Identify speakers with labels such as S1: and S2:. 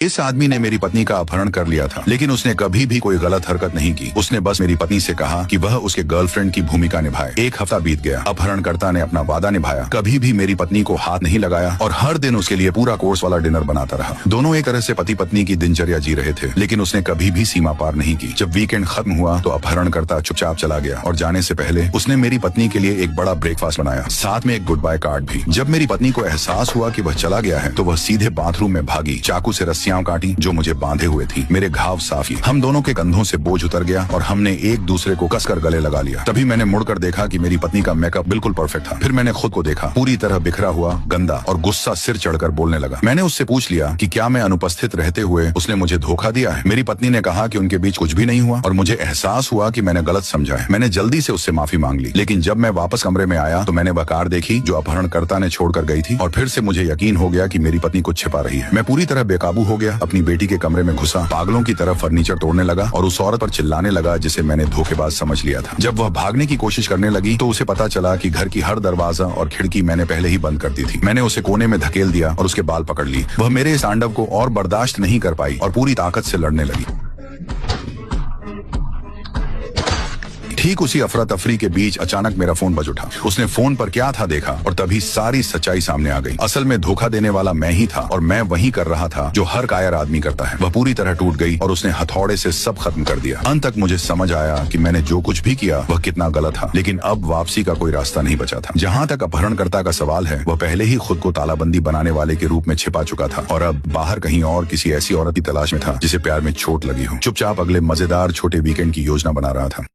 S1: इस आदमी ने मेरी पत्नी का अपहरण कर लिया था, लेकिन उसने कभी भी कोई गलत हरकत नहीं की। उसने बस मेरी पत्नी से कहा कि वह उसके गर्लफ्रेंड की भूमिका निभाए। एक हफ्ता बीत गया, अपहरणकर्ता ने अपना वादा निभाया, कभी भी मेरी पत्नी को हाथ नहीं लगाया और हर दिन उसके लिए पूरा कोर्स वाला डिनर बनाता रहा। दोनों एक तरह से पति पत्नी की दिनचर्या जी रहे थे, लेकिन उसने कभी भी सीमा पार नहीं की। जब वीकेंड खत्म हुआ तो अपहरणकर्ता चुपचाप चला गया और जाने से पहले उसने मेरी पत्नी के लिए एक बड़ा ब्रेकफास्ट बनाया, साथ में एक गुड बाय कार्ड भी। जब मेरी पत्नी को एहसास हुआ कि वह चला गया है तो वह सीधे बाथरूम में भागी, चाकू से रस्सियां काटी जो मुझे बांधे हुए थी। मेरे घाव साफ ही। हम दोनों के कंधों से बोझ उतर गया और हमने एक दूसरे को कसकर गले लगा लिया। तभी मैंने मुड़कर देखा कि मेरी पत्नी का मेकअप बिल्कुल परफेक्ट था। फिर मैंने खुद को देखा, पूरी तरह बिखरा हुआ, गंदा, और गुस्सा सिर चढ़कर बोलने लगा। मैंने उससे पूछ लिया कि क्या मैं अनुपस्थित रहते हुए उसने मुझे धोखा दिया है। मेरी पत्नी ने कहा कि उनके बीच कुछ भी नहीं हुआ और मुझे एहसास हुआ कि मैंने गलत समझा है। मैंने जल्दी से उससे माफी मांग ली, लेकिन जब मैं वापस कमरे में आया तो मैंने वह कार देखी जो अपहरणकर्ता ने छोड़कर गई थी और फिर से मुझे यकीन हो गया कि मेरी पत्नी कुछ छिपा रही है। मैं पूरी तरह बेकाबू हो गया, अपनी बेटी के कमरे में घुसा, पागलों की तरह फर्नीचर तोड़ने लगा और उस औरत पर चिल्लाने लगा जिसे मैंने धोखेबाज समझ लिया था। जब वह भागने की कोशिश करने लगी तो उसे पता चला कि घर की हर दरवाजा और खिड़की मैंने पहले ही बंद कर दी थी। मैंने उसे कोने में धकेल दिया और उसके बाल पकड़ ली। वह मेरे इस तांडव को और बर्दाश्त नहीं कर पाई और पूरी ताकत से लड़ने लगी। ठीक उसी अफरा तफरी के बीच अचानक मेरा फोन बज उठा। उसने फोन पर क्या था देखा और तभी सारी सच्चाई सामने आ गई। असल में धोखा देने वाला मैं ही था और मैं वही कर रहा था जो हर कायर आदमी करता है। वह पूरी तरह टूट गई और उसने हथौड़े से सब खत्म कर दिया। अंत तक मुझे समझ आया कि मैंने जो कुछ भी किया वह कितना गलत था, लेकिन अब वापसी का कोई रास्ता नहीं बचा था। जहाँ तक अपहरणकर्ता का सवाल है, वह पहले ही खुद को तालाबंदी बनाने वाले के रूप में छिपा चुका था और अब बाहर कहीं और किसी ऐसी औरत की तलाश में था जिसे प्यार में चोट लगी हो। चुपचाप अगले मजेदार छोटे वीकेंड की योजना बना रहा था।